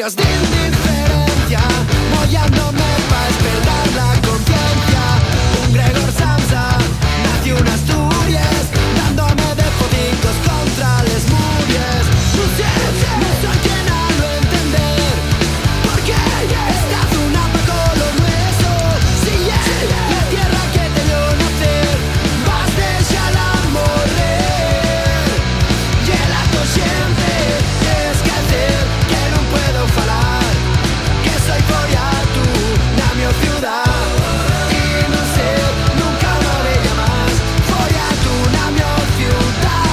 días de indiferencia, mollándome para despertar la conciencia. Un Gregor Samsa nació en Asturias, dándome de fodicos contra les muries. No sé, no soy quien a lo entender, porque esta zona pagó lo nuestro. Si es la tierra que te dio nacer, vas de la morrer. Y el acto siempre es que hacer que no puedo falar, que soy folla tú, na mi ciudad. Y no sé, nunca una bella más, folla tú, na mi ciudad.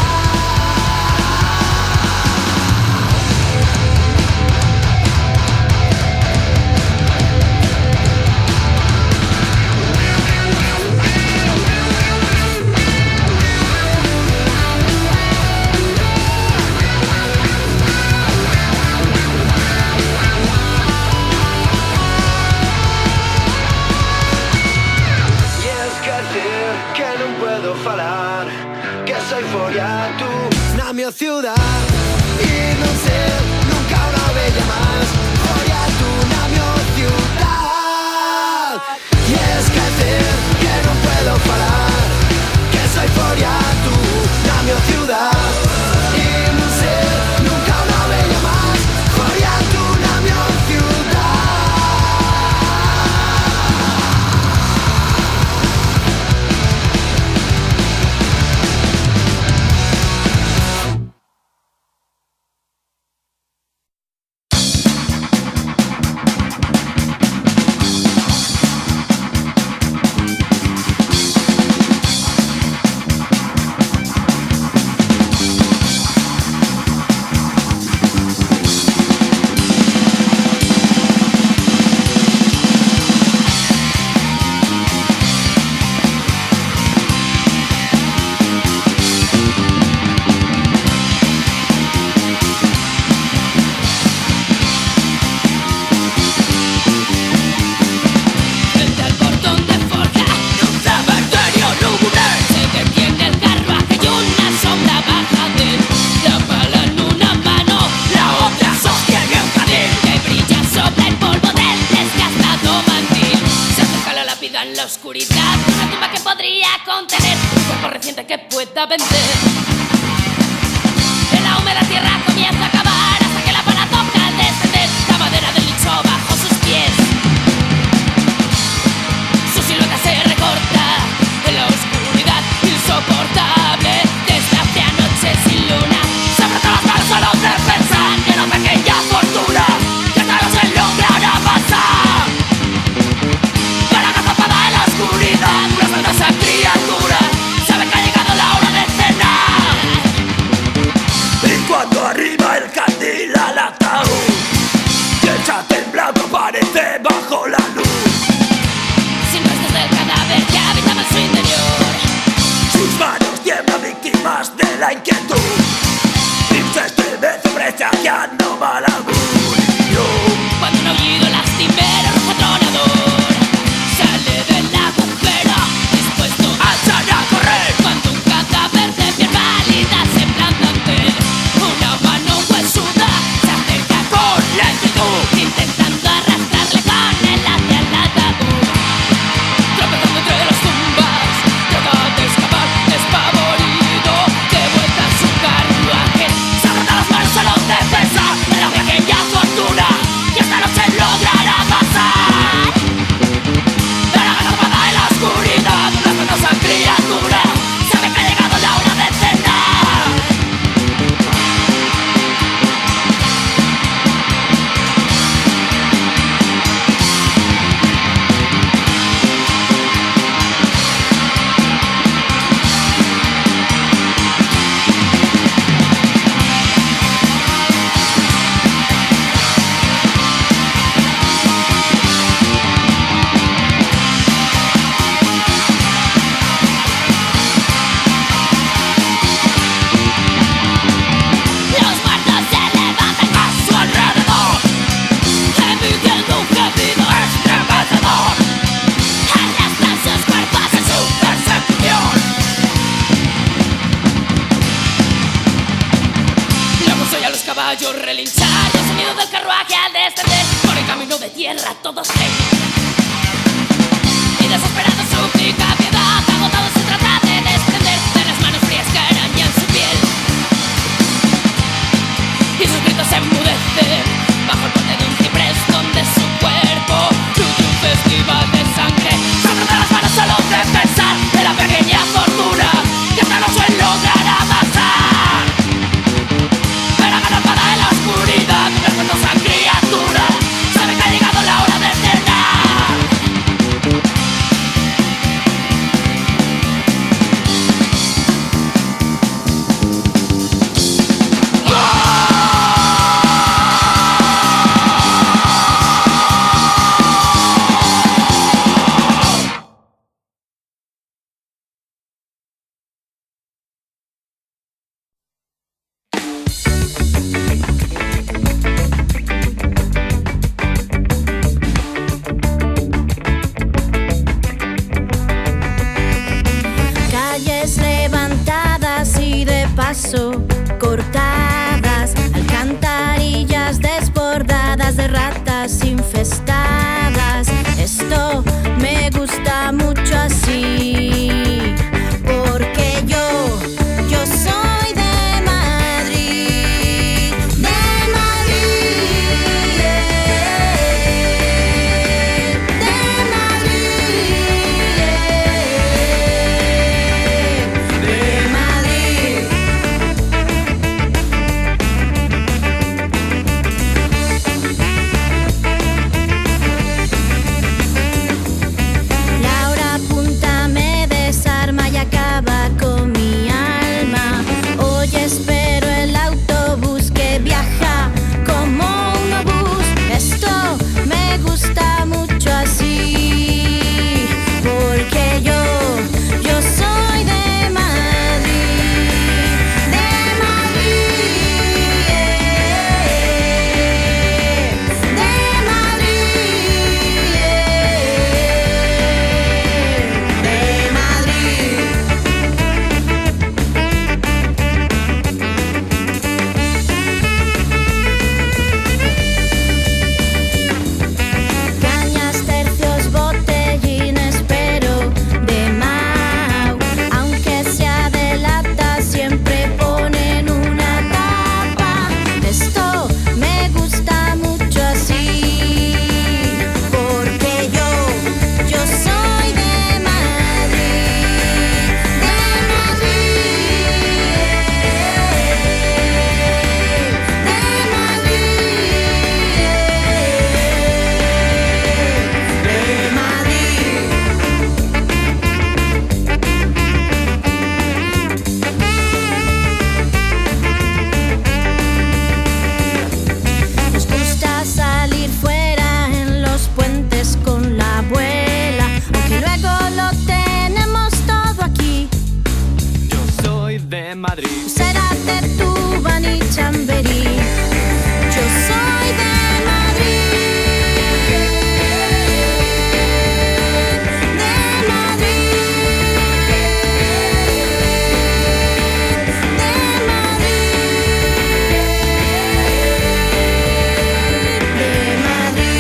Y es que decir que no puedo falar, que soy folla tú, na mi ciudad. Y no sé, nunca una bella más, folla tú, na mi ciudad. Y es que decir que no puedo falar, que soy folla tú, na mi ciudad. Y no sé, nunca una bella más, folla tú, na mi ciudad. Frente al portón de forja de un cementerio lúgubre, se detiene el carruaje y una sombra baja de él. La pala en una mano, la otra sostiene un jardín que brilla sobre el polvo del desgastado mandil. Se acerca la lápida en la oscuridad, una tumba que podría contener un cuerpo reciente que pueda vender. En la húmeda tierra comienza a cavar hasta que la pala toca al descender la madera del licho bajo sus pies. Su silueta se recorta en la oscuridad insoportable de esta fría noche sin luna. Se apretan las manos solo de pensar que una pequeña fortuna que esta noche logrará pasar. Para la tapada en la oscuridad, una espantosa criatura sabe que ha llegado la hora de cenar. Y cuando arriba el candil al ataúd, y el temblando aparece bajo la luz. Sin restos del cadáver que habitaba en su interior, Sus manos tiemblan víctimas de la inquietud, y se estremece presagiando mal augurio. cuando un aullido lastimero rojo atronador sale del agujero dispuesto a ¡Alzan a correr! cuando un cadáver de piel pálida se planta ante él. Una mano huesuda se acerca con lentitud, intentando arrastrarle con él hacia el ataúd. Tropezando entre las tumbas, trata de escapar despavorido de vuelta a su carruaje. Se apretan las manos a los defensas de la pequeña fortuna, y esta noche logrará pasar. De la tapada en la oscuridad, una espantosa criatura sabe que ha llegado la hora de cenar. todos rey. Y desesperado suplica piedad, agotado se trata de desprender de las manos frías que arañan su piel. Y sus gritos se enmudecen bajo el puente de un ciprés donde su cuerpo luce un festival de sangre. Sobre de las manos solo de pensar de la pequeña fortuna que hasta no suele lograr amasar. Pero agarrada en la oscuridad, una espantosa criatura sabe que ha llegado la hora de cenar. Calles levantadas y de paso cortadas, alcantarillas desbordadas de ratas infestadas. Esto me gusta mucho así, porque yo soy de Madrid, de Madrid, de Madrid, de Madrid. La hora punta me desarma y acaba con mi alma. Hoy espero el autobús que viaja como un obús. Esto me gusta mucho así, porque yo soy de Madrid, de Madrid, de Madrid, cañas, tercios, botellines, pero de Mau. Aunque sea de lata, siempre ponen una tapa. Esto me gusta mucho así, porque yo soy de Madrid, de Madrid, de Madrid, Nos gusta salir fuera en los puentes con la abuela, aunque luego lo tenemos todo aquí. Yo soy de Madrid. Será de Tuban y Chamberí. Yo soy de Madrid, de Madrid, de Madrid, de Madrid.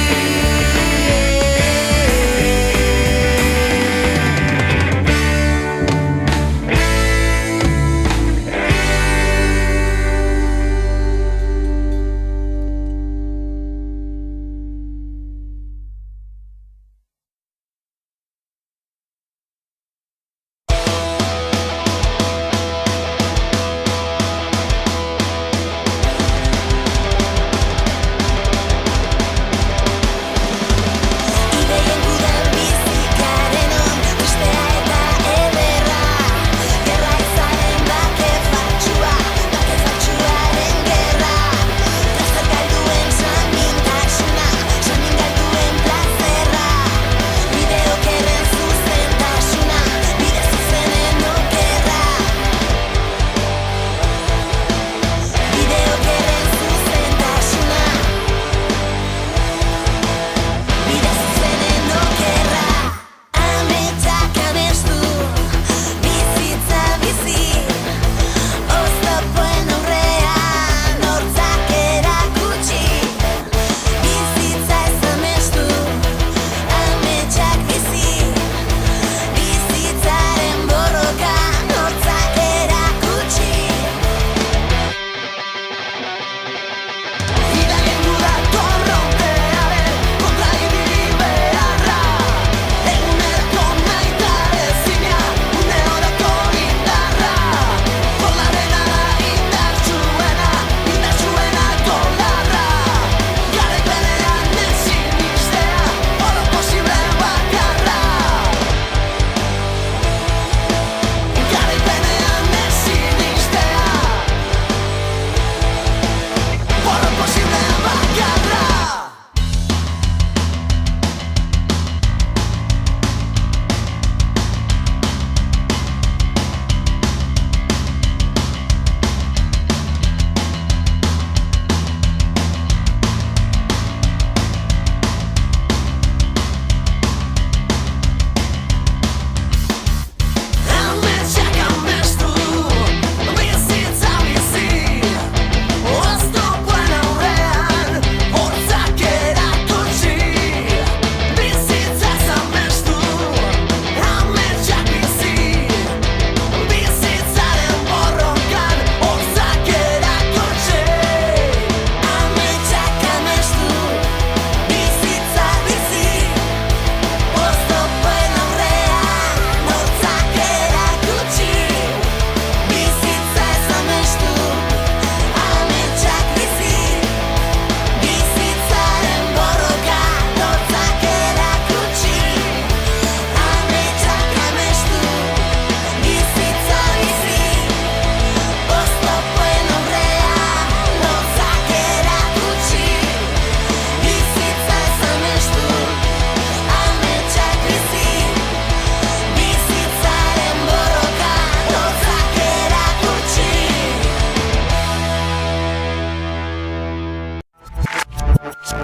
No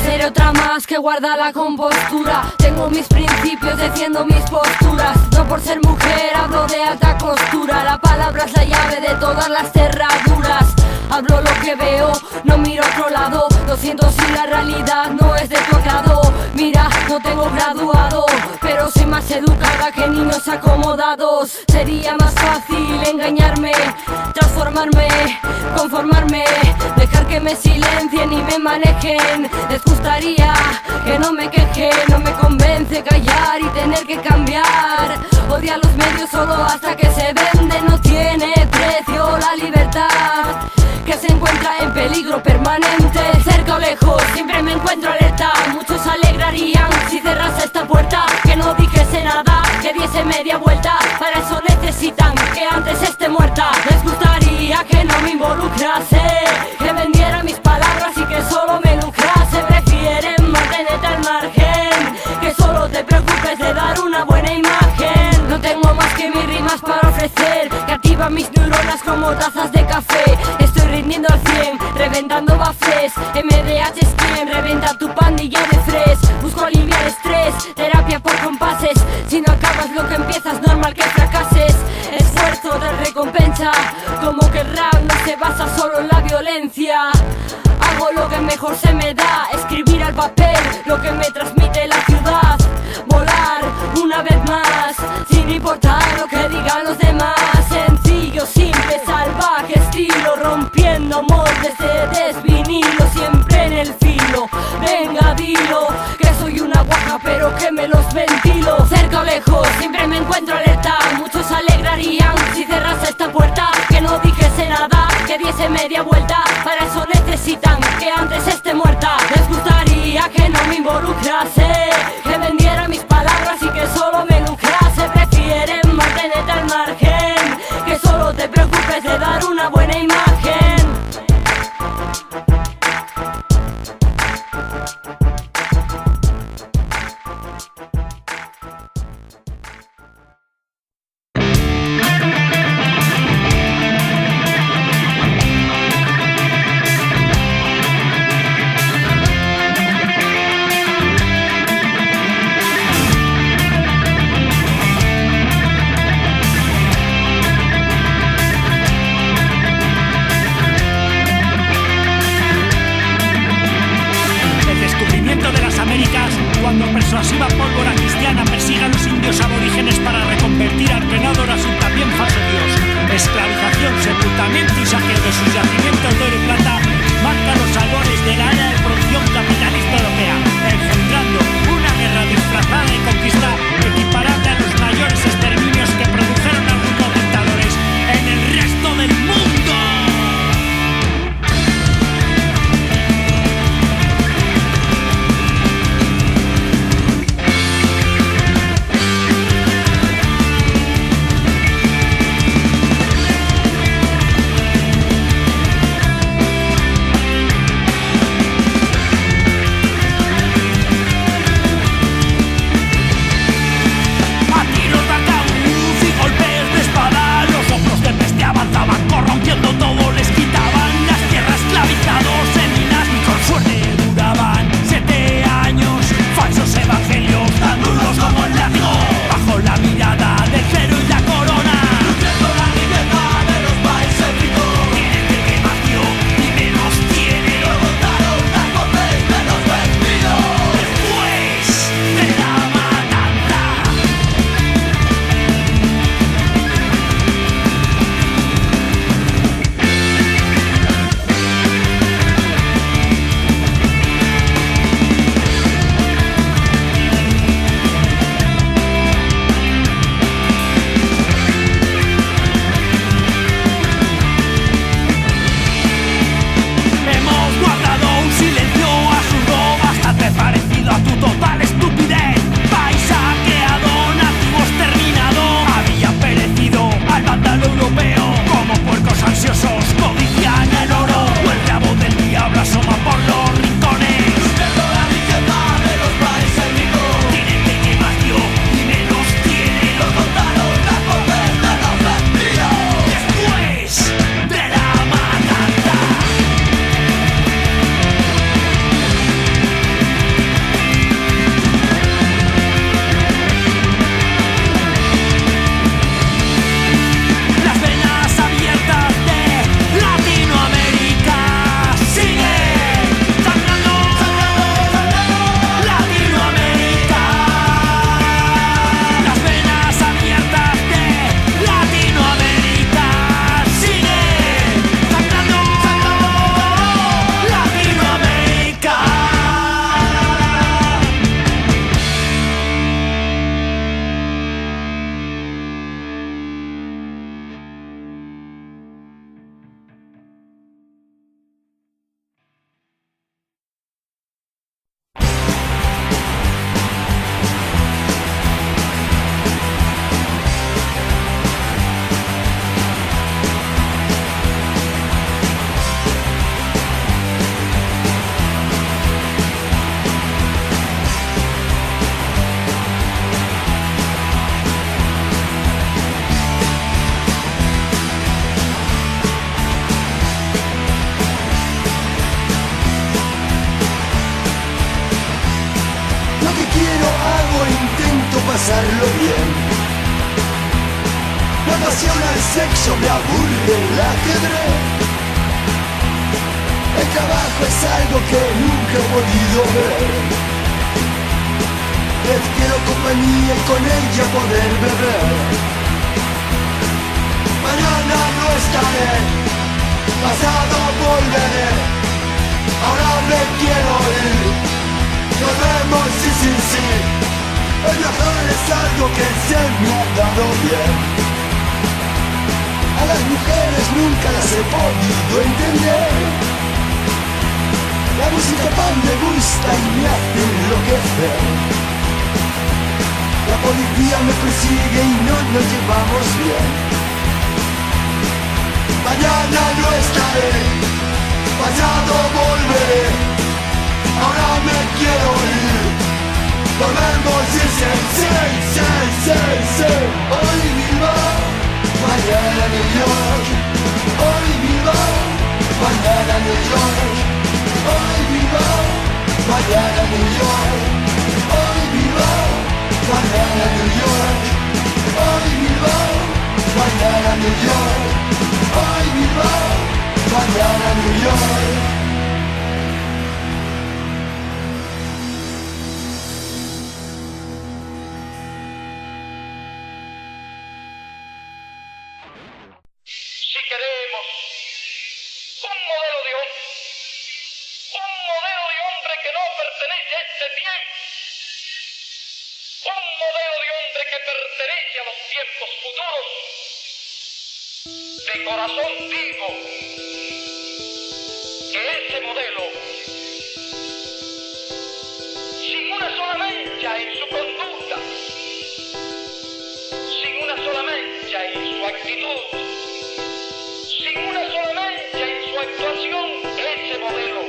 seré otra más que guarda la compostura. Tengo mis principios, defiendo mis posturas. No por ser mujer hablo de alta costura. La palabra es la llave de todas las cerraduras. Hablo lo que veo, no miro a otro lado. Lo siento si la realidad no es de tu agrado. Mira, no tengo graduado, pero soy más educada que niños acomodados. Sería más fácil engañarme, transformarme, conformarme, dejar que me silencien y me manejen. Les gustaría que no me queje, no me convence callar y tener que cambiar. Odia los medios solo hasta que se vende. No tiene precio la libertad, que se encuentra en peligro permanente. Cerca o lejos, siempre me encuentro alerta. Muchos se alegrarían si cerrase esta puerta, que no dijese nada, que diese media vuelta. Para eso necesitan que antes esté muerta. Les gustaría que no me involucrase, que vendiera mis palabras y que solo me lucrase. Prefieren mantenerte al margen, que solo te preocupes de dar una buena imagen. No tengo más que mis rimas para ofrecer, que activan mis neuronas como tazas de café. Estoy rindiendo al 100, reventando bafles. MDH es quien reventa tu pandilla de fres. Busco aliviar estrés, terapia por compases. Si no acabas lo que empiezas, normal que fracases. Esfuerzo de recompensa, como que el rap no se basa solo en la violencia. Hago lo que mejor se me da, escribir al papel lo que me transmite la ciudad. Volar una vez más, sin importar lo que digan los demás. Sencillo, simple, salvaje estilo, rompiendo moldes de desvinilo, siempre en el filo. Venga, dilo, que soy una guaja pero que me los ventilo. Cerca o lejos, siempre me encuentro alerta. Muchos se alegrarían si cerrase esta puerta, que no dijese nada, que diese media vuelta. Para eso necesitan que antes esté muerta. Les gustaría que no me involucrase, que vendiera mis palabras y que solo me lucrase. Prefieren mantenerte al margen, que solo te preocupes de dar una buena imagen. Cuando persuasiva pólvora cristiana persiga a los indios aborígenes para reconvertir al que no adora su también falso dios. Esclavización, sepultamiento y saqueo de sus yacimientos de oro y plata marca los albores de la era de producción capitalista europea, engendrando una guerra disfrazada de conquista equiparable a los mayores exterminios que produjeron algunos dictadores en el resto del mundo. pasarlo bien. Me apasiona el sexo, me aburre el ajedrez. El trabajo es algo que nunca he podido ver. Les quiero compañía y con ella poder beber. Mañana no estaré, pasado volveré. Ahora me quiero ir, nos vemos sí. El viajar es algo que se me ha dado bien. A las mujeres nunca las he podido entender. La música pan me gusta y me hace enloquecer. La policía me persigue y no nos llevamos bien. Mañana no estaré, pasado volveré. Ahora me quiero ir, volvemos sí. Hoy Bilbao, mañana New York. Hoy Bilbao, mañana New York. Hoy Bilbao, mañana New York. Hoy Bilbao, mañana New York. Hoy Bilbao, mañana New York. Hoy Bilbao, mañana New York. Si queremos un modelo de hombre que no pertenece a este tiempo, un modelo de hombre que pertenece a los tiempos futuros, de corazón digo que ese modelo, sin una sola mancha en su conducta, sin una sola mancha en su actitud, sin una sola mancha en su actuación, ese modelo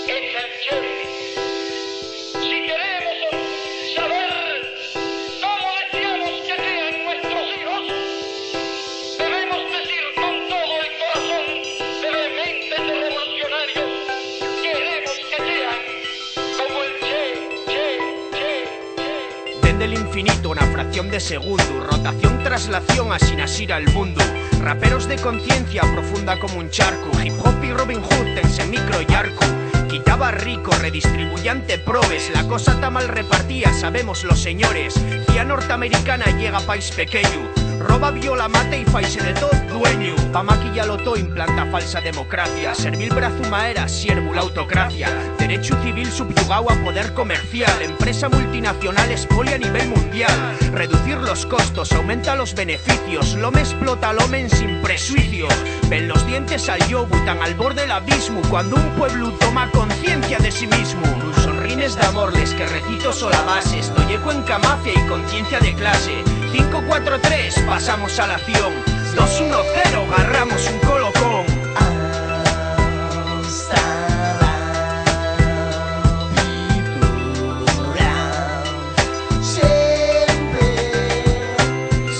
es el Che. Si queremos saber cómo deseamos que sean nuestros hijos, debemos decir con todo el corazón de vehementes revolucionarios, queremos que sean como el Che. Dende el infinito, una fracción de segundo, rotación, traslación, así nasirá el mundo. Raperos de conciencia profunda como un charco, hip hop y Robin Hood, tense micro y arco. Quitaba rico, redistribuyante probes, la cosa está mal repartida, sabemos los señores. Cia norteamericana llega a país pequeño, roba, viola, mata y faise de todo dueño. Pa maquillarlo todo implanta falsa democracia, servil brazuma era siervo la autocracia. Derecho civil subyugado a poder comercial, empresa multinacional expolia a nivel mundial. Reducir los costos, aumenta los beneficios, l'home explota al hombre sin prejuicios. Ven los dientes al yobu, tan al borde del abismo, cuando un pueblo toma conciencia de sí mismo. Sonrines de amorles que recito sola base, estoy eco en camacia y conciencia de clase. 5, 4, 3, pasamos a la acción. 2, 1, 0, agarramos un colocón.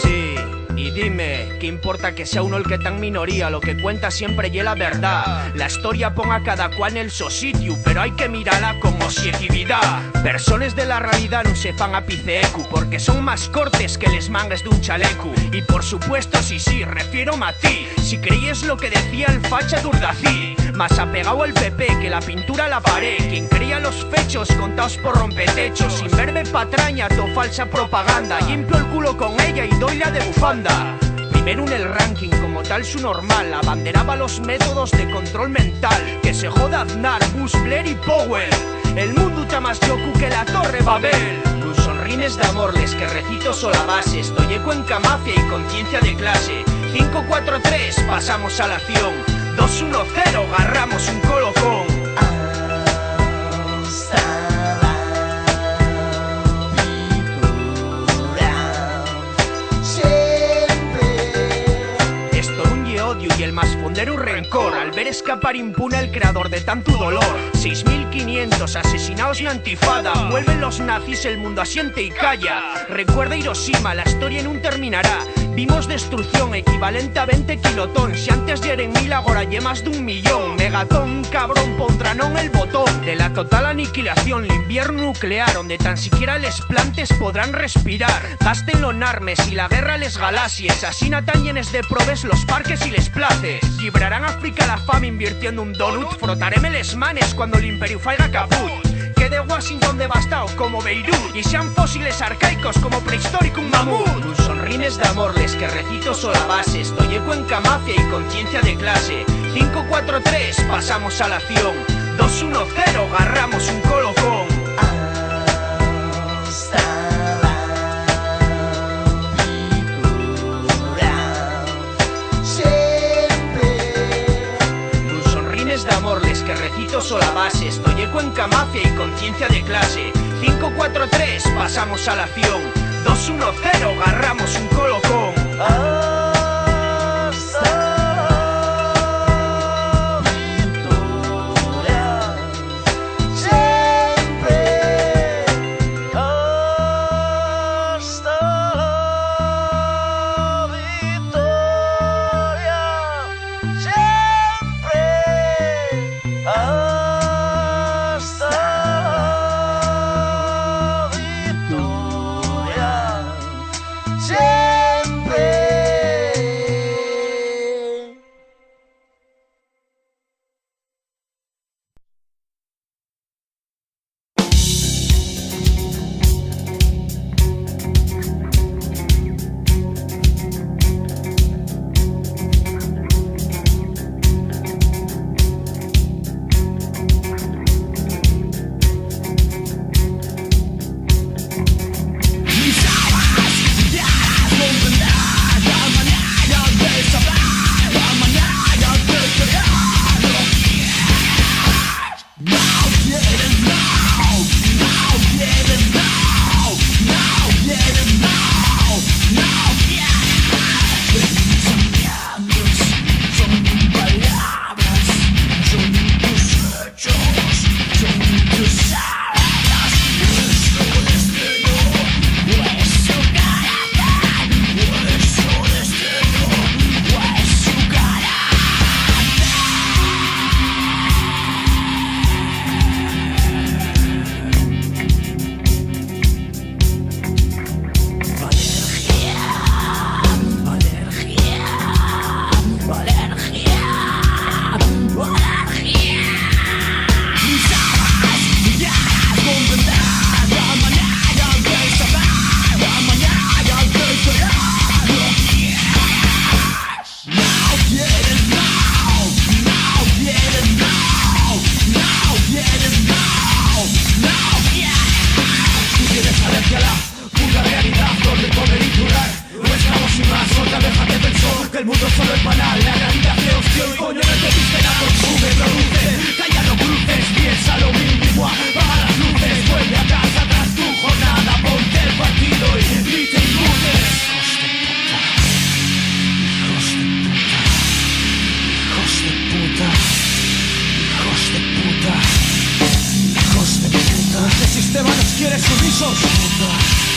Sí, y dime, ¿qué importa que sea uno el que tan minoría? Lo que cuenta siempre y la verdad. La historia ponga a cada cual en el so sitio, pero hay que mirarla como objetividad. Personas de la realidad no se fan a piceecu, porque son más cortes que les mangas de un chaleco. Y por supuesto, sí, refiero a ti. Si creíes lo que decía el facha d'Urdací, más apegado al PP que la pintura a la pared. Quien creía los fechos contados por rompetechos, sin verme patraña, to falsa propaganda. Limpio el culo con ella y doy la de bufanda. Primero en el ranking, como tal su normal, abanderaba los métodos de control mental. Que se joda Aznar, Bush, Blair y Powell. El mundo está más yoku que la Torre Babel. Sonrines de amorles que recito sola base, estoy eco en camacia y conciencia de clase. 5, 4, 3, pasamos a la acción. 2, 1, 0, agarramos un colocón. Y el más fondero rencor al ver escapar impune al creador de tanto dolor. 6.500 asesinados en Antifada, vuelven los nazis, el mundo asiente y calla. Recuerda Hiroshima, la historia en un terminará. Vimos destrucción equivalente a 20 kilotón. Si antes yeren 1000 agora lle más d'1 millón. Megatón, cabrón, pondrán el botón de la total aniquilación, el invierno nuclear, donde tan siquiera les plantes podrán respirar. Gástenlo en armes y la guerra les galaxies. Asina tan llenes de probes los parques y les places. Librarán África la fama invirtiendo un donut. Frotareme les manes cuando el imperio faiga caput. Quede Washington devastado como Beirut. Y sean fósiles arcaicos como prehistórico un mamut. Un sonrines de amorles que recito sola base. Estoy Cuenca mafia y conciencia de clase. 5, 4, 3, pasamos a la acción. 2, 1, 0, agarramos un colocón. De amorles que recito sola base. Estoy Cuenca mafia y conciencia de clase. 5, 4, 3, pasamos a la acción. 2, 1, 0, agarramos un colocón.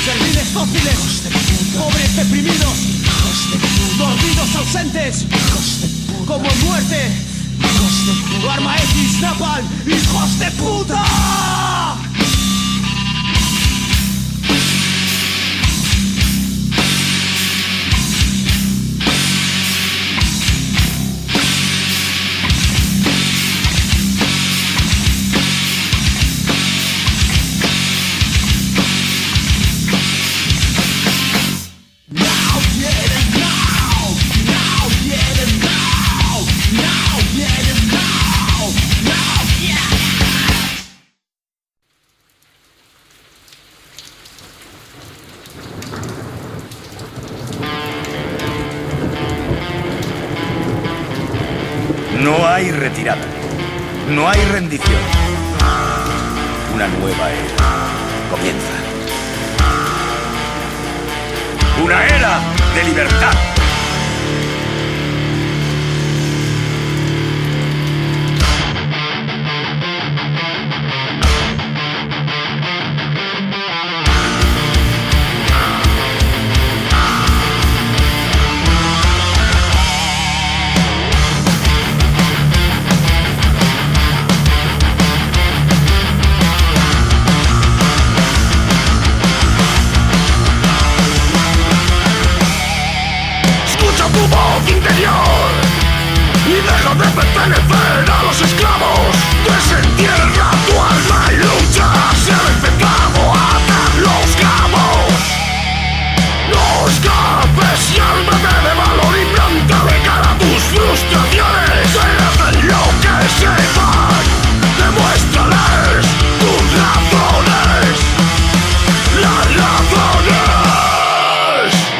Serviles dóciles, pobres deprimidos, dormidos ausentes, como en muerte, Arma X, Napalm, hijos de puta. No hay retirada. No hay rendición. Una nueva era comienza. Una era de libertad. y deja de pertenecer a los esclavos. Desentierra tu alma y lucha, sea el pecado, atar los cabos. No escapes y ármate de valor y planta de cara a tus frustraciones. Hacen lo que sepan, demuéstrales tus razones. Las razones.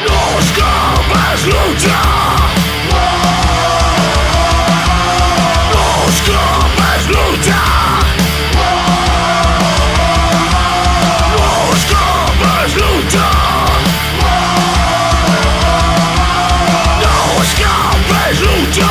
No escapes, lucha. No escapes, lucha. No escapes, lucha. No escapes, lucha.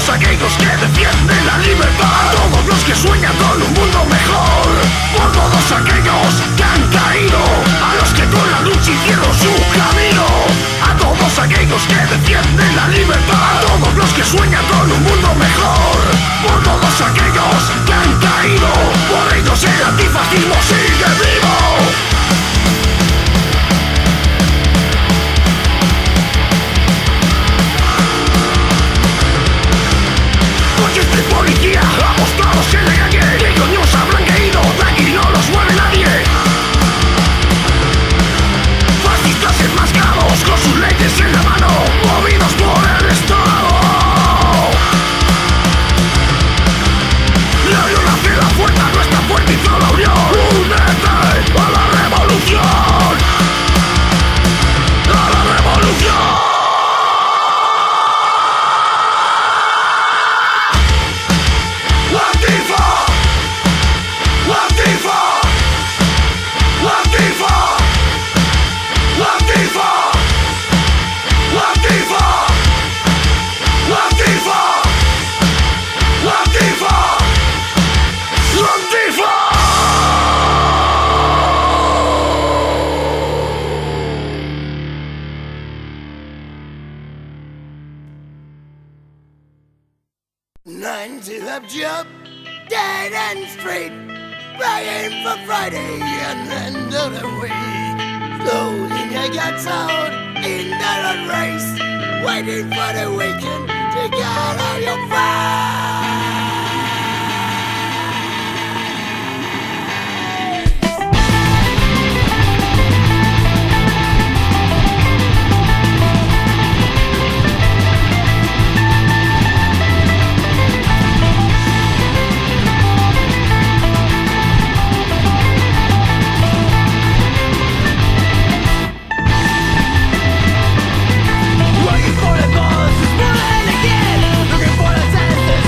Aquellos que defienden la libertad, todos los que sueñan con un mundo mejor, por todos aquellos que han caído, a los que con la lucha hicieron su camino, a todos aquellos que defienden la libertad, todos los que sueñan con un mundo mejor, por todos aquellos que han caído, por ellos el antifascismo sigue vivo. Policía, apostados en la calle, que coños habrán caído, de aquí no los mueve nadie. Fascistas enmascarados con sus leyes en la mano, movidos por el Estado. La unión hace la fuerza, nuestra fuerza hizo la unión. Únete a la revolución, a la revolución. Jump, dead end street, praying for Friday and end of the week. Slowly you get out in the run race, waiting for the weekend to get out your face. Looking for the buzz, it's pulling again. Looking for the senses,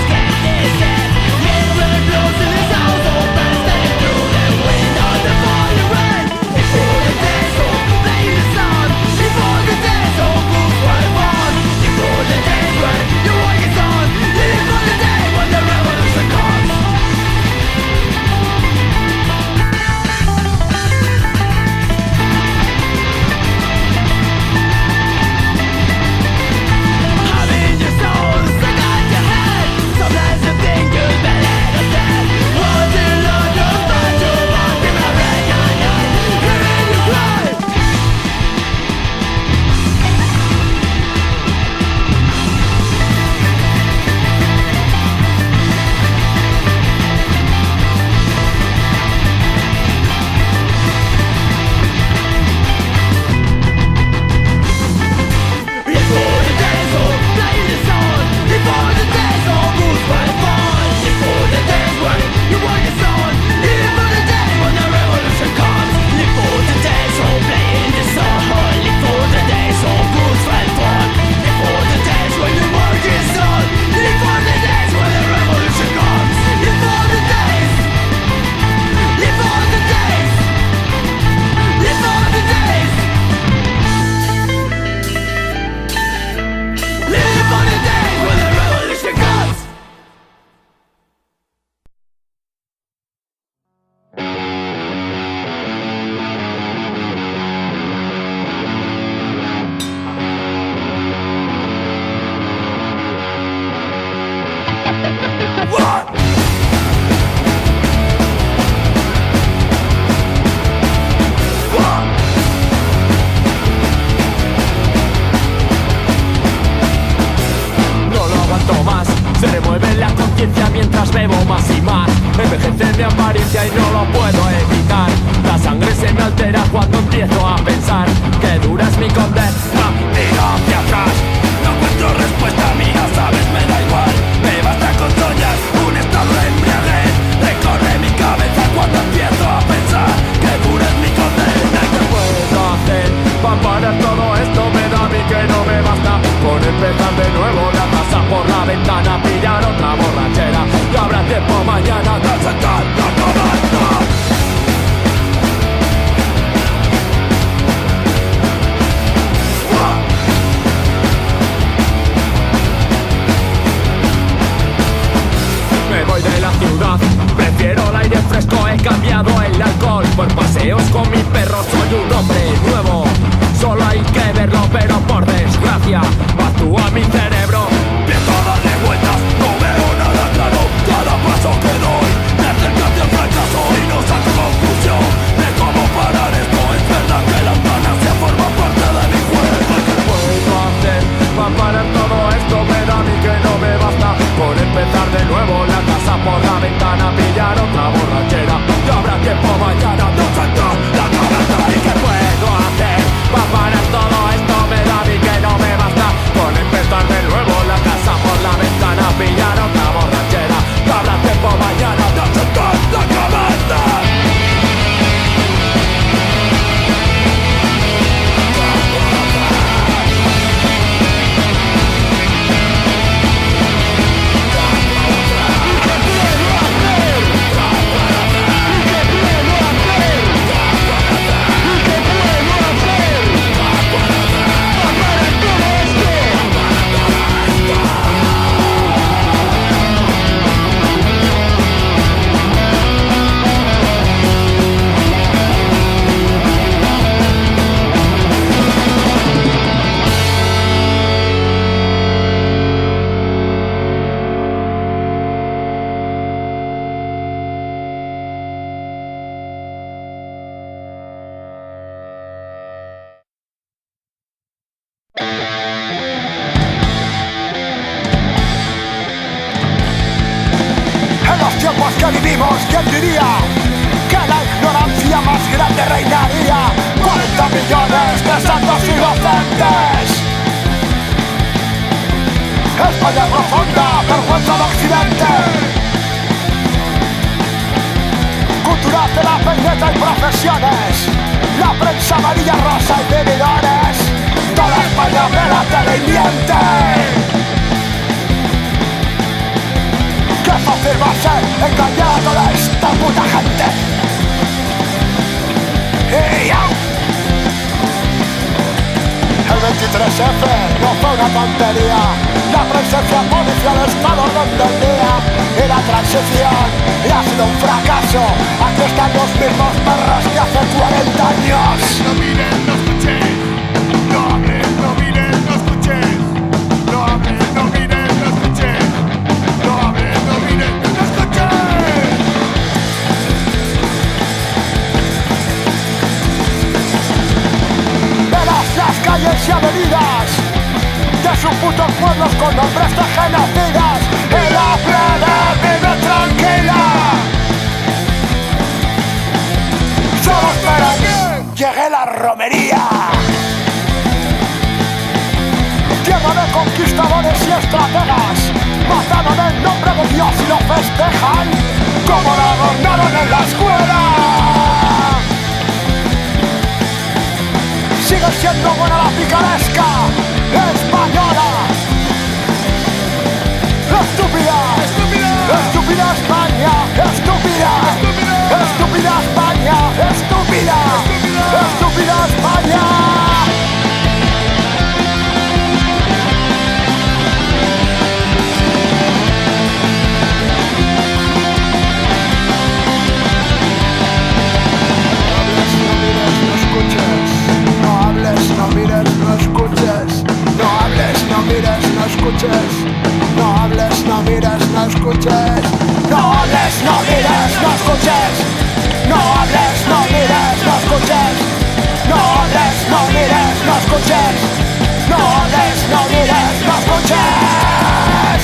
lastimar. Envejece mi apariencia y no lo puedo evitar. La sangre se me altera cuando empiezo a pensar que dura es mi condena. Tiro hacia atrás, no encuentro respuesta mía, sabes, me da igual. Me basta con soñar un estado de embriaguez. Recorre mi cabeza cuando empiezo a pensar que dura es mi condena. ¿Qué puedo hacer para parar todo esto? Me da a mí que no me basta con empezar de nuevo la casa por la ventana, pillar otra borrachera y habrá tiempo mañana de sacar la cabeza. Me voy de la ciudad, prefiero el aire fresco, he cambiado el alcohol por paseos con mi perro, soy un hombre nuevo. Solo hay que verlo, pero por desgracia actúa mi cerebro. Empiezo a darle vueltas, no veo nada claro. Cada paso que doy me acerca hacia el fracaso y no saco conclusión de cómo parar esto. Es verdad que la eutanasia forma parte de mi juego. ¿Qué puedo hacer para parar todo esto? Me da a mí que no me basta con empezar de nuevo la casa por la ventana, pillar otra borrachera y habrá tiempo mañana de sacar la cabeza. ¿Y qué puedo hacer para parar todo esto? Me da a mí que no me basta con empezar de nuevo la casa por la ventana, pillar otra borrachera y habrá tiempo mañana de sacar la cabeza. En los tiempos que vivimos, ¿quién diría que la ignorancia más grande reinaría? 40 millones de santos inocentes. España profunda, vergüenza de Occidente. Cultura de la peineta y profesiones. La prensa amarilla, rosa y vividores. Toda España ve la tele y miente. Qué fácil va a ser engañar a toda esta puta gente. ¡Y au! El 23F no fue una tontería. La presencia policial está al orden del día. Y la transición ha sido un fracaso. Aquí están los mismos perros que hace 40 años. No miren, no escuchen. No hablen, no miren, no escuchen. No hablen, no miren, no escuchen. No hablen, no miren, no escuchen. Verás las calles y avenidas de sus putos pueblos con nombres de genocidas. Y la plebe vive tranquila. Solo espera que llegue la romería. Tierra de conquistadores y estrategas, mataron en nombre de Dios y lo festejan como lo adornaron en la escuela. Sigue siendo buena la picaresca española. Estúpida, estúpida España, estúpida, estúpida España, estúpida, estúpida España. No hables, no mires, no escuches. No hables, no mires, no escuches. No hables, no mires, no escuches. No hables, no mires, no escuches. No hables, no mires, no escuches. No hables, no mires, no escuches. No hables, no mires, no escuches.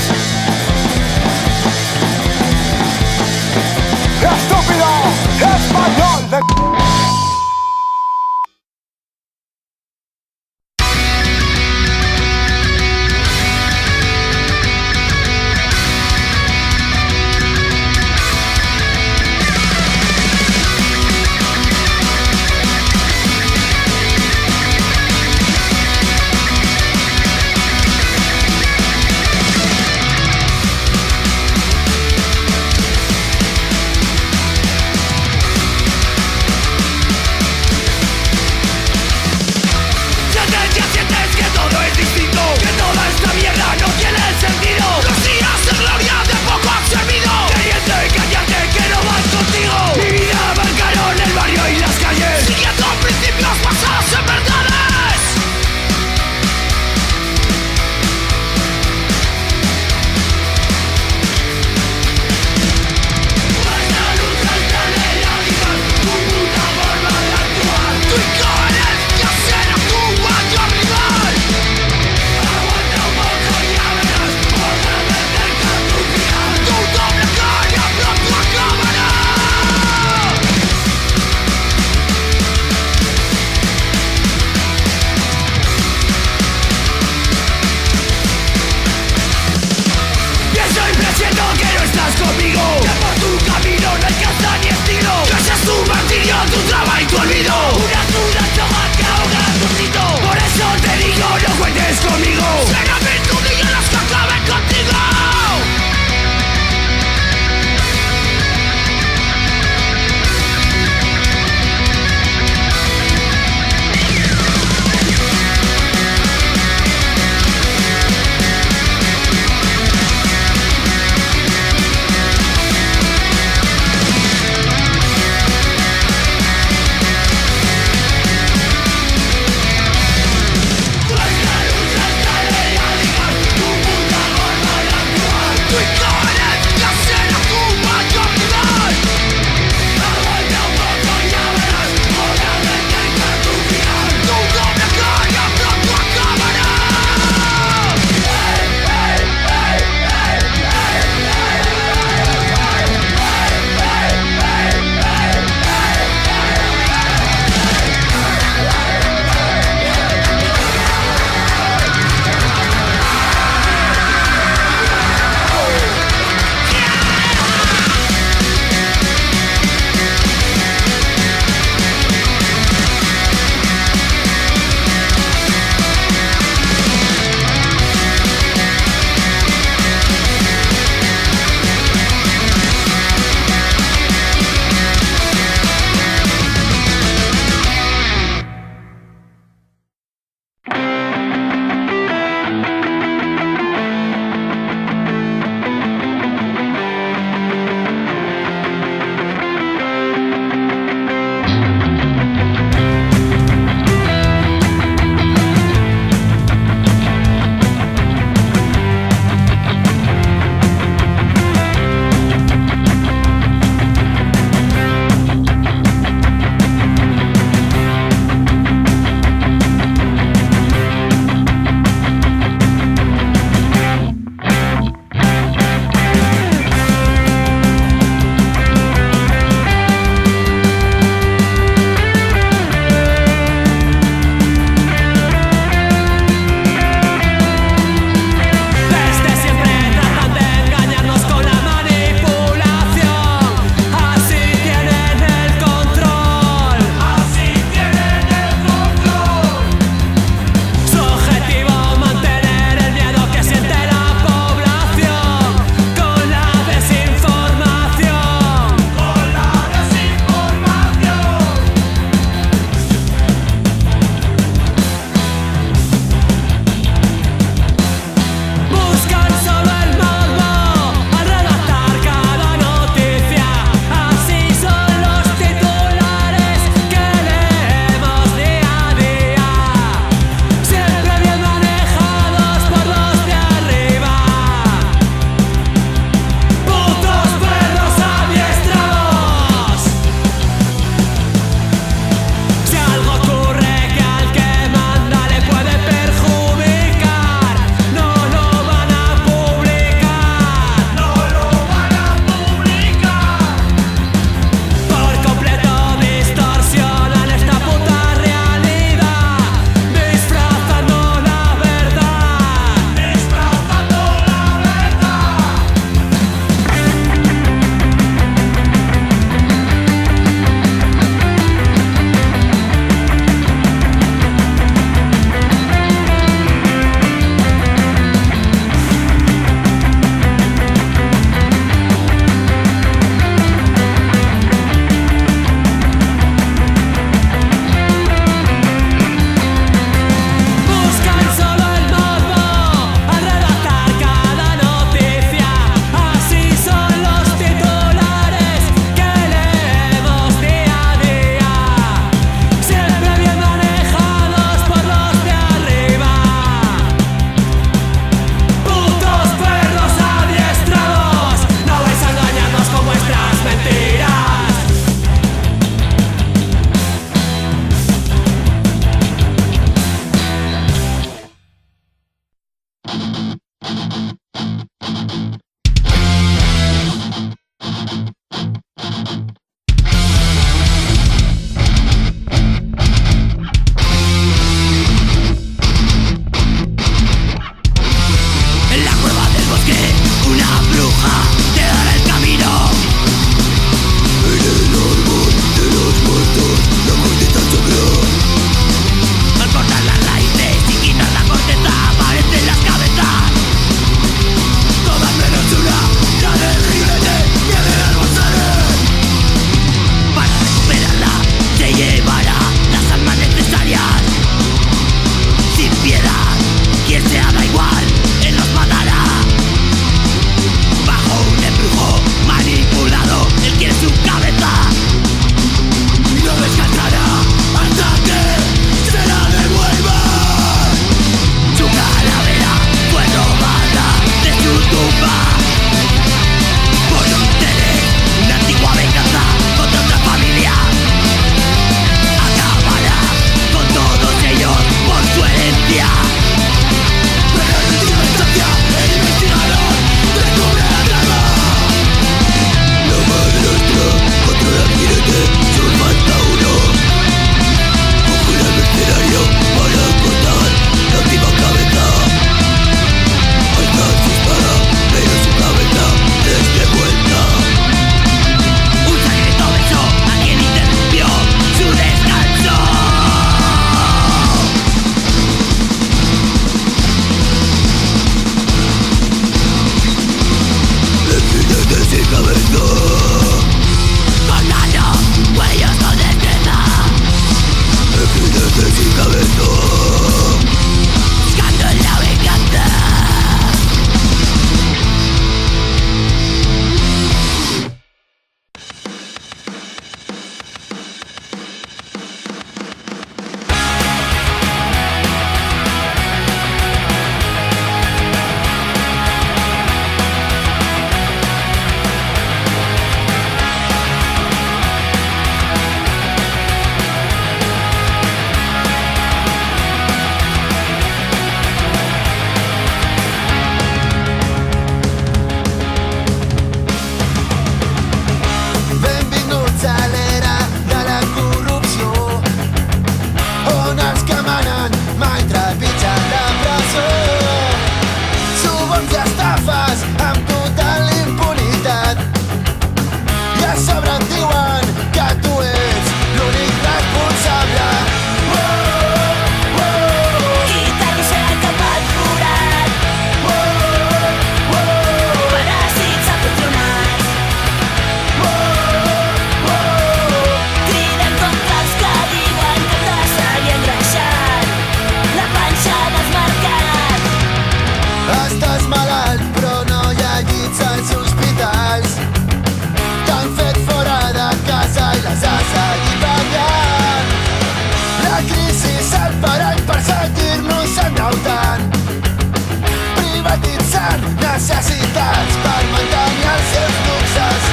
necessitats per mantenir els seus luxes.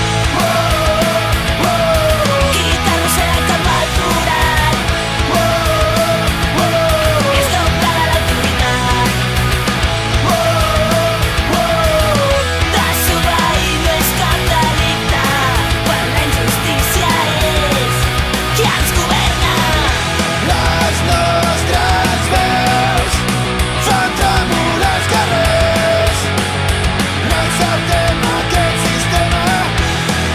Qui t'arrossega cap al forat és doble de l'autoritat. Desobeir no és cap delicte, quan la injustícia és qui ens governa. Les nostres veus fan tremolar els carrers. No acceptem aquest sistema,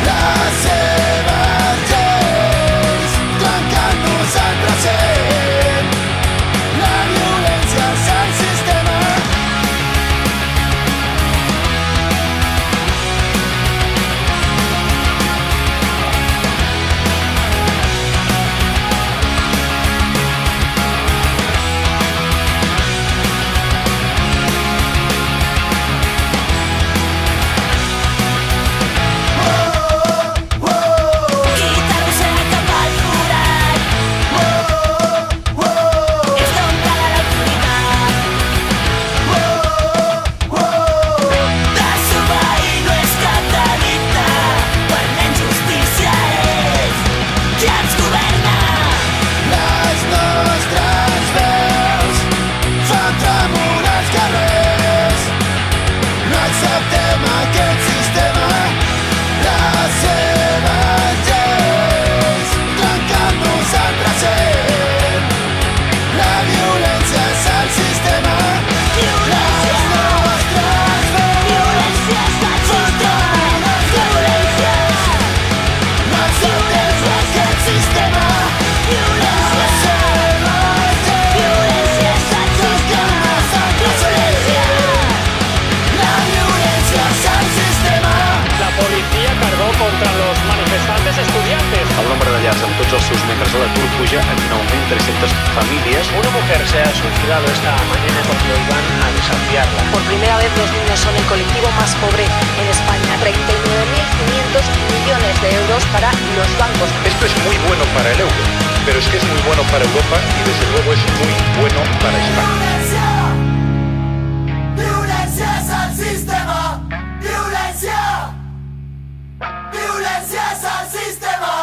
les seves lleis, trencant-nos el present. La violència és el sistema. Qui t'arrossega cap al forat és doble de l'autoritat. Desobeir no és cap delicte, quan la injustícia és qui ens governa. Les nostres veus fan tremolar els carrers. No acceptem aquest sistema, les seves lleis, trencant-nos el present. La violència és el sistema. Les nostres veus Violència és el sistema. Violència. no acceptem aquest sistema. Violència. Les seves lleis, Violència és el sistema. Violència. la violència és el sistema. La policía cargó contra los manifestantes estudiantes. El nombre de llars amb tots els seus membres de l'atur puja en 9.300 famílies. Una mujer se ha suicidado esta mañana cuando iban a desafiarla. Por primera vez los niños son el colectivo más pobre en España. 39.500 millones de euros para los bancos. Esto es muy bueno para el euro, pero es que es muy bueno para Europa y desde luego es muy bueno para España. Violència és el sistema. Violència. Violència és el sistema.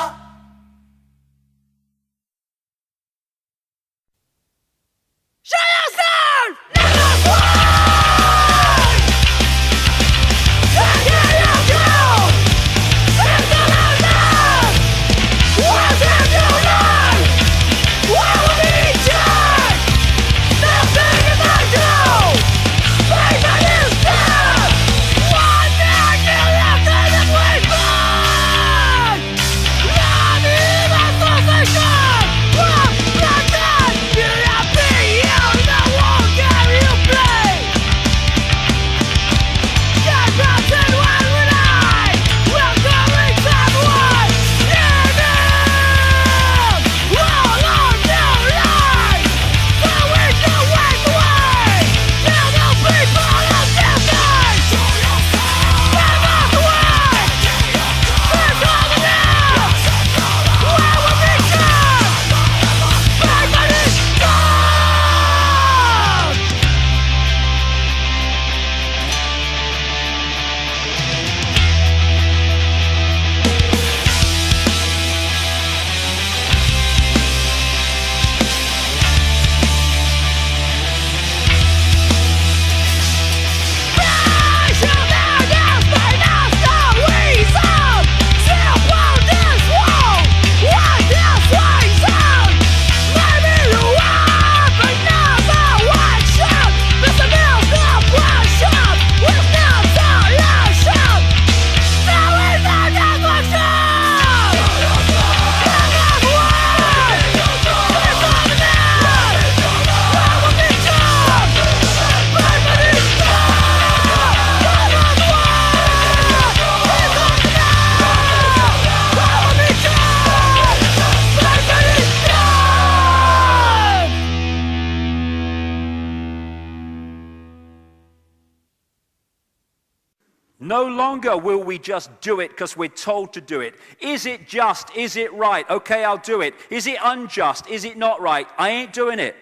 No longer will we just do it because we're told to do it. Is it just? Is it right? Okay, I'll do it. Is it unjust? Is it not right? I ain't doing it.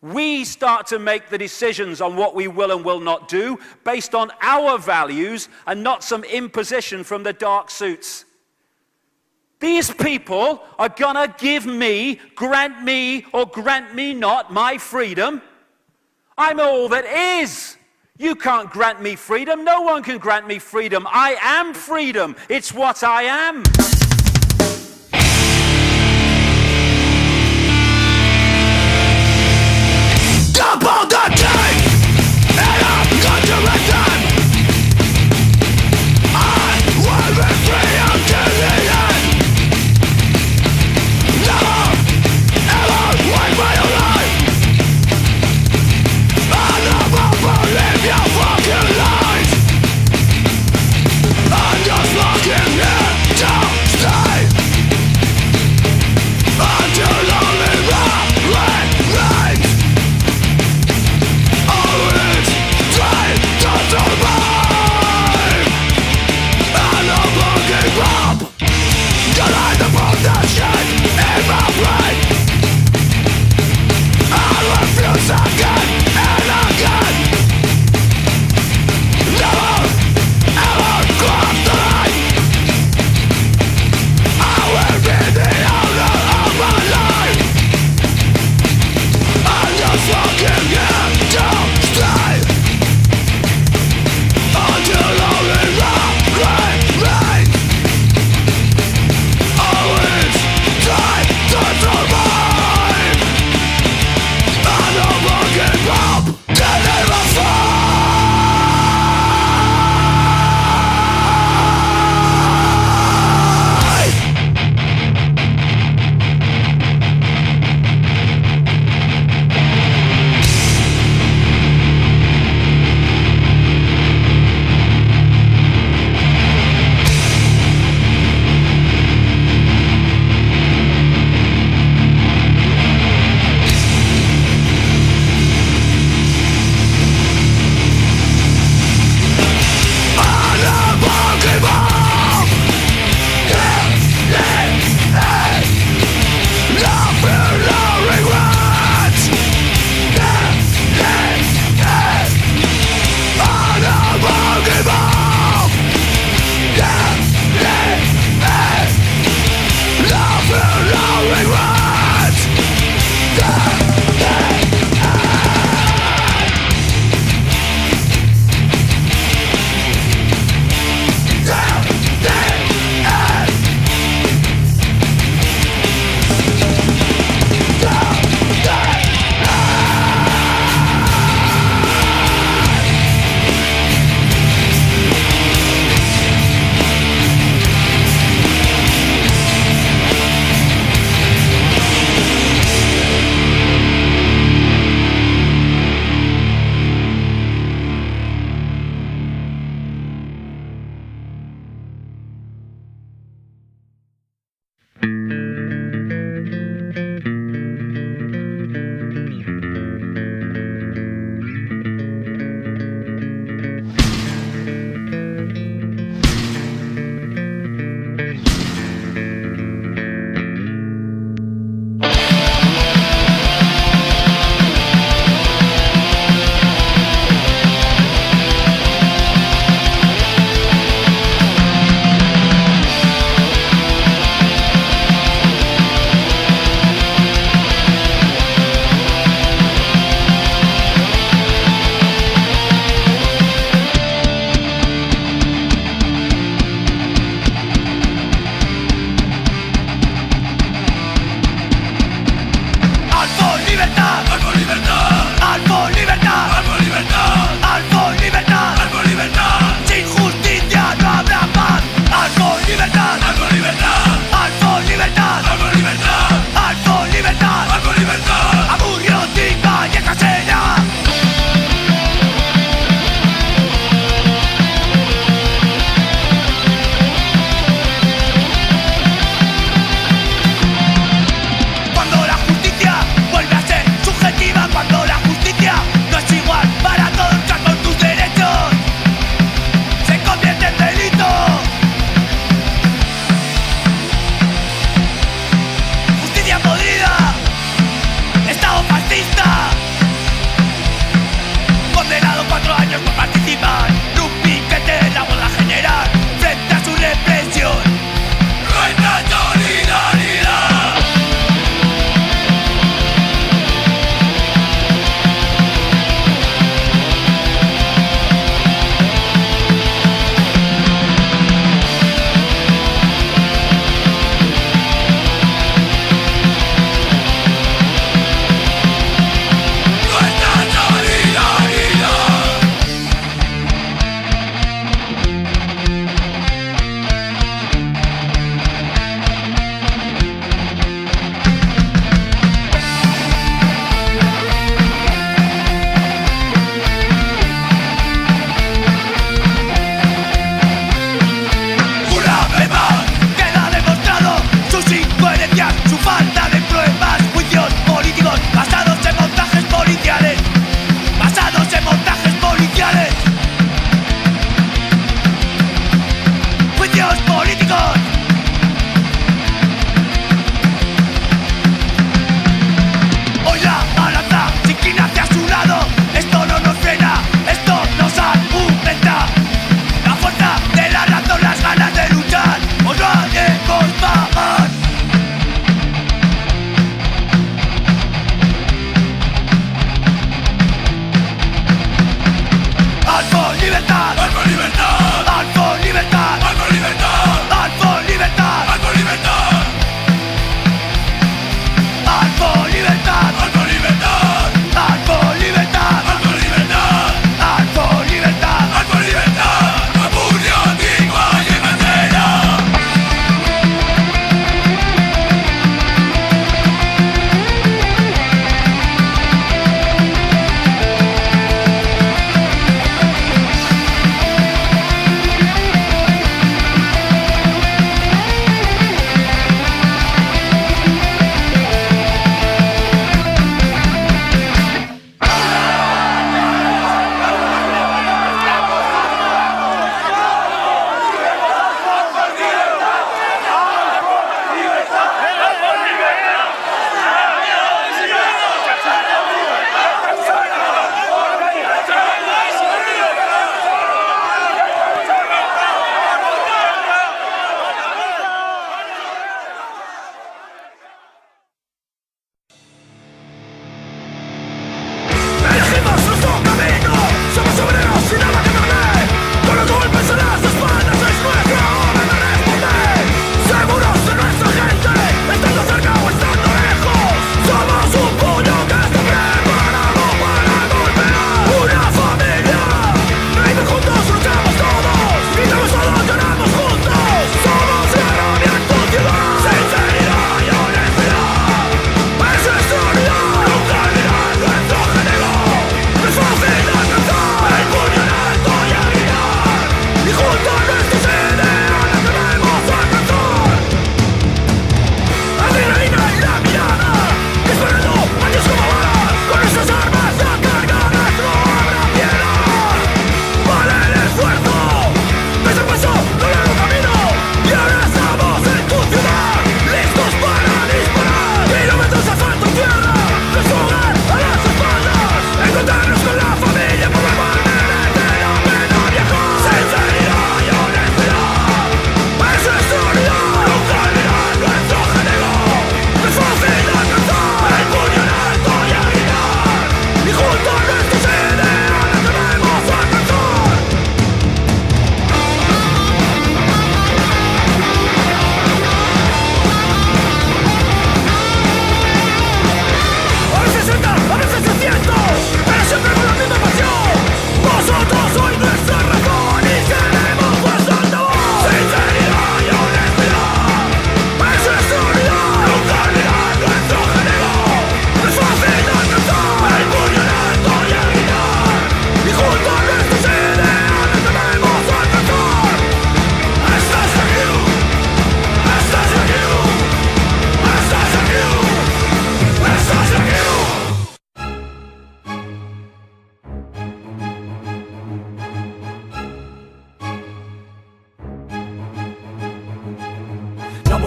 We start to make the decisions on what we will and will not do based on our values and not some imposition from the dark suits. These people are gonna give me, grant me, or grant me not my freedom. I'm all that is. You can't grant me freedom. No one can grant me freedom. I am freedom. It's what I am. Double the tank, and I'm going to return. I will be free until the end. Never, ever wait my own life. I'll never believe your fucking lies. I'm just looking here to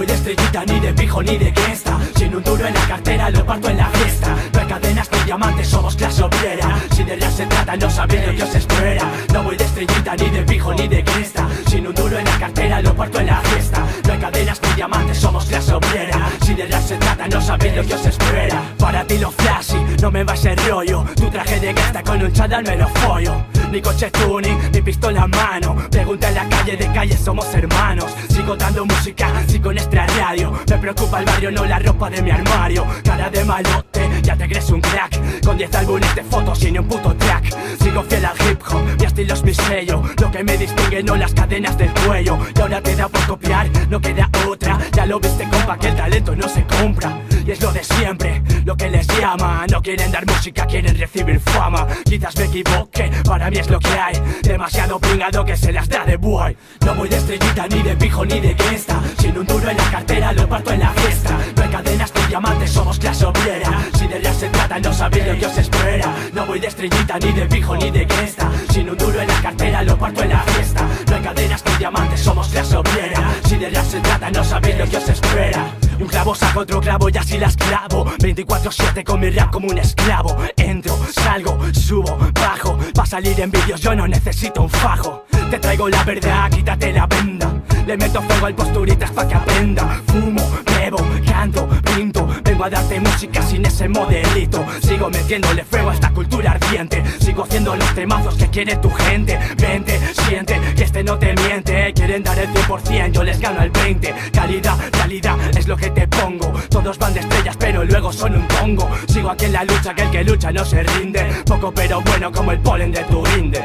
de estrellita, ni de pijo, ni de gangsta. Sin un duro en la cartera, lo parto en la fiesta. No hay cadenas ni diamantes, somos clase obrera. Si de real se trata, no sabéis lo que os espera. No voy de estrellita, ni de pijo, ni de gangsta. Sin un duro en la cartera, lo parto en la fiesta. No hay cadenas ni diamantes, somos clase obrera. Si de real se trata, no sabéis lo que os espera. Para ti lo flashy, no me va ese rollo. Tu traje de gangsta con un chándal me lo follo. Ni coche tuning, ni pistola en mano. Pregunta en la calle, somos hermanos. Sigo dando música, sigo en esta radio. Me preocupa el barrio, no la ropa de mi armario. Cara de malote, ya te crees un crack. Con 10 álbumes de fotos y ni un puto track. Sigo fiel al hip hop, mi estilo es mi sello. Lo que me distingue no las cadenas del cuello. Y ahora te da por copiar, no queda otra. Ya lo viste compa, que el talento no se compra. Y es lo de siempre, lo que les llama. No quieren dar música, quieren recibir fama. Quizás me equivoque, para mí es lo que hay. Demasiado pringado que se las da de boy. No voy de estrellita, ni de pijo, ni de gangsta. Sin un duro en la cartera, lo parto en la fiesta. No hay cadenas ni diamantes, somos clase obrera. Si de real se trata, no sabéis lo que os espera. No voy de estrellita, ni de pijo, ni de gangsta. Sin un duro en la cartera, lo parto en la fiesta. No hay cadenas ni diamantes, somos clase obrera. Si de real se trata, no sabéis lo que os espera. Un clavo saca otro clavo y así las clavo. 24/7 con mi rap como un esclavo. Entro, salgo, subo, bajo. Pa' salir en vídeos yo no necesito un fajo. Te traigo la verdad, quítate la venda. Le meto fuego al posturitas pa' que aprenda. Fumo, bebo, canto, pinto. Vengo a darte música sin ese modelito. Sigo metiéndole fuego a esta cultura ardiente. Sigo haciendo los temazos que quiere tu gente. Vente, siente, que este no te miente. Quieren dar el 100%, yo les gano el 20%. Calidad, realidad, es lo que te pongo. Todos van de estrellas pero luego son un tongo. Sigo aquí en la lucha, que el que lucha no se rinde. Poco pero bueno como el polen de tu rinde.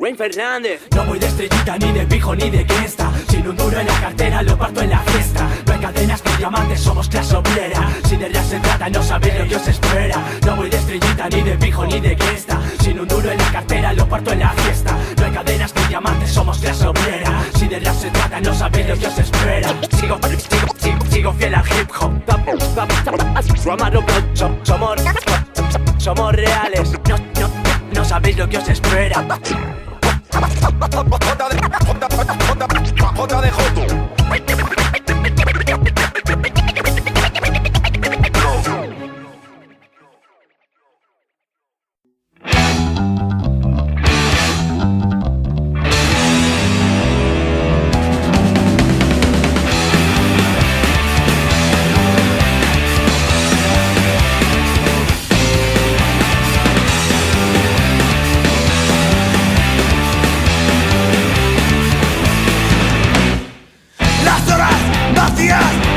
Wayne Fernández. No voy de estrellita, ni de pijo, ni de gangsta. Sin un duro en la cartera, lo parto en la fiesta. No hay cadenas ni diamantes, somos clase obrera. Si de real se trata, no sabéis lo que os espera. No voy de estrellita, ni de pijo, ni de gangsta. Sin un duro en la cartera, lo parto en la fiesta. No hay cadenas ni diamantes, somos clase obrera. Si de real se trata, no sabéis lo que os espera. Sigo fiel al hip hop. Somos reales. No sabéis lo que os espera.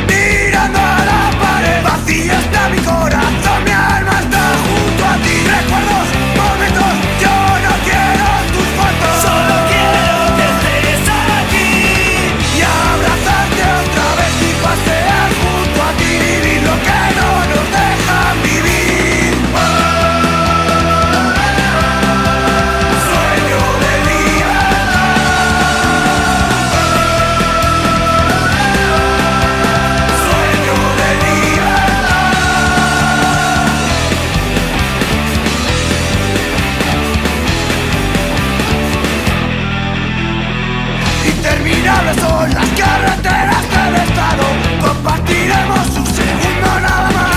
Mirando a la pared, vacía está mi corazón, mi alma está junto a ti. Recuerdos, momentos, yo no quiero tus fotos. Solo quiero que estés aquí y abrazarte otra vez y pasear junto a ti. Vivir lo que no nos dejan vivir. Sueño de libertad. Interminables son las carreteras del estado. Compartiremos un segundo nada más.